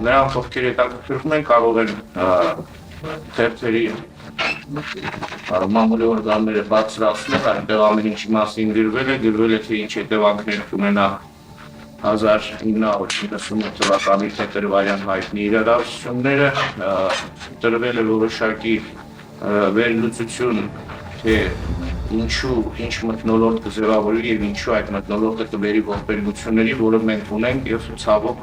Նրանք ովքեր հետաքրքրվում են կարող են թերթերի մամուլի օրգանները բարձրացնել, այնտեղ ամեն ինչի մասին գրվել է, թե ինչ հետևանքներ կունենա 1998 թվականի փետրվարյան հայտնի իրադարձությունները, տրվել է որոշակի վերլուծություն, թե ինչու ինչ մթնոլորտ կձևավորվի եւ ինչու այդ մթնոլորտը կբերի ողբերգությունների, որը մենք ունենք եւ ցավոք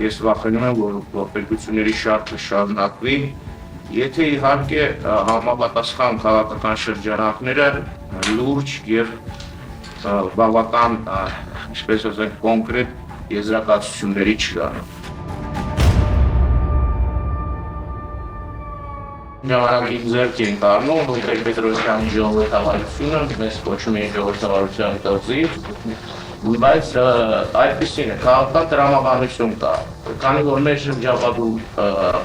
ես վախենում եմ, որ ողբերգությունների շարքը շարունակվի, եթե իհարկե համապատասխան քաղաքական շրջանակները լուրջ եւ բավական, ինչպես ասենք, կոնկրետ եզրակացությունների չկան։ Ժամանակին ձեռք ենք առնում, որ Պետրոսյանի ժողովրդավարությունը մեզ կոչում են ժողովրդավարության կղզի, բայց այդպիսին է, քաղաքական տրամաբանություն կա, քանի որ մեր շրջապատում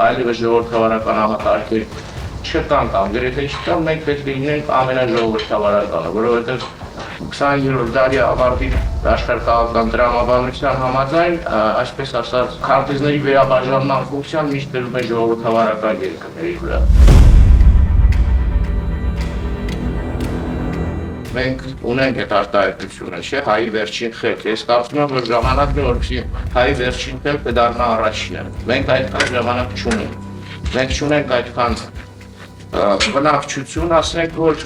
այլևս ժողովրդավարական համակարգեր չկան կամ գրեթե չկան, մենք պետք է լինենք ամենաժողովրդավարականը, որովհետև 20-րդ դարի ավարտի աշխարհական տրամաբանության համաձայն, այսպես ասած, քարտեզների վերաբաժանման ֆունկցիան միշտ դրվում է ժողովրդավարական երկրների վրա։ Մենք ունենք այդ արտահայտությունը, չէ՞, հայի վերջին խելքը։ Ես կարծում եմ, որ ժամանակն է, որպեսզի հայի վերջին խելքը դառնա առաջինը։ Մենք այդքան ժամանակ չունենք։ Մենք չունենք այդքան բնակչություն, ասենք, որ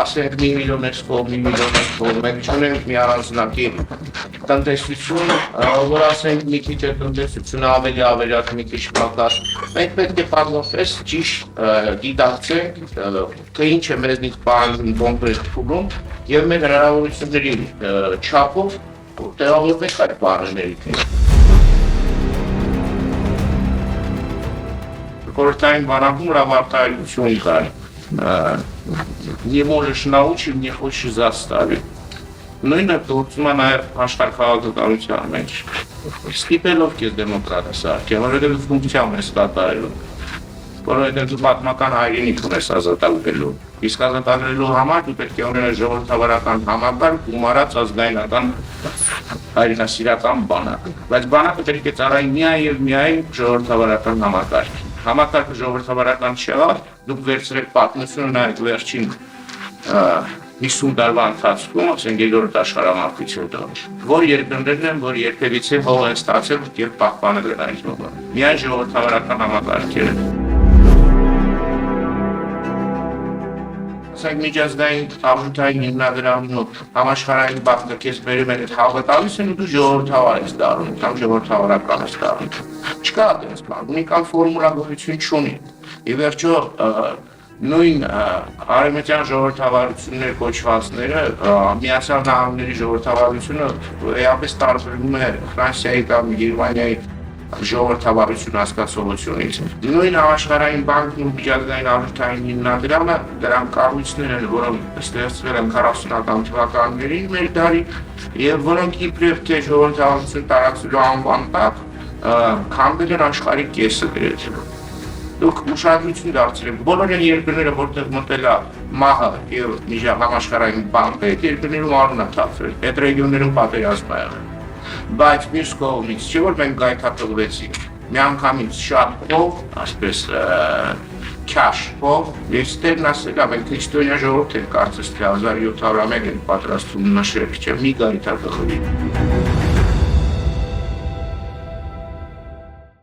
ասենք 1 միլիոն էսքով, 1 միլիոն էսքով, մենք չունենք մի առանձնակի տնտեսություն, որ ասենք մի քիչ է տնտեսությունը ավելի ավելակ, մի քիչ պակաս, մենք պետք է պարզապես ճիշտ գիտակցենք, թե ինչ է մեզնից պահանջում կոնկրետ փուլում եւ մեր հնարավորությունների չափով տեղավորվենք այդ պահանջների։ Խորհրդային բանակում ռավարտայություն կար, не можешь научить, не хочешь заставить։ Նույնը գործում է նաև աշխարհաքաղաքականության մեջ։ Ստիպելով քեզ դեմոկրատ սարքել, որովհետև ֆունկցիան ես կատարելու, որովհետև դու պատմական հայրենիք ունես ազատագրելու։ Իսկ ազատագրելու համար դու պետք է ունենաս ժողովրդավարական համակարգ, գումարած ազգայնական հայրենասիրական բանակ։ Բայց բանակը պետք է ծառայի միայն եւ միայն ժողովրդավարական համակարգին։ Համակարգը ժողովրդավարական չեղավ, դուք վերցրեք պատմությունը նայեք վերջին 50 տարվա ընթացքում, ասենք երկրորդ աշխարհամարտից հետո, որ երկրներն են, որ երբևիցե հող են ստացել եւ պահպանել են այդ հողը։ Միայն ժողովրդավարական համակարգերը։ Ասենք միջազգային արժութային հիմնադրամն ու համաշխարհային բանկը քեզ բերում են այդ հողը տալիս են ու դու ժողովրդավար ես դառնում, կամ ժողովրդավարական ես դառնում։ Չկա այդպես բան, ունիկալ ֆորմուլա գոյություն չունի։ Ի վերջո նույն արևմտյան ժողովրդավարություններ կոչվածները, Միացյալ Նահանգների ժողովրդավարությունը էապես տարբերվում է Ֆրանսիայի կամ Գերմանիայի ժողովրդավարություն հասկացողությունից։ Նույն համաշխարհային բանկն ու միջազգային արժութային հիմնադրամը դրանք կառույցներ են, որոնք ստեղծվել են 40-ական թվականներին մեր դարի եւ որոնք իբրև թե ժողովրդավարություն տարածելու անվան տակ քանդել են աշխարհի կեսը գրեթե։ Դուք ուշադրություն դարձրեք, բոլոր այն երկրները, որտեղ մտել է մահը եւ համաշխարհային բանկը, այդ երկրներում արուն է թափվել, այդ ռեգիոններում պատերազմ է եղել։ Բայց մյուս կողմից չէ որ մենք գայթակղվեցինք, միանգամից շատ փող, այսպես քաշ փող, ես դեռ ասել եմ, մենք քրիստոնյա ժողովուրդ ենք, կարծես թե 1701 ենք պատրաստվում նշել, չէ՞ մի գայթակղվի։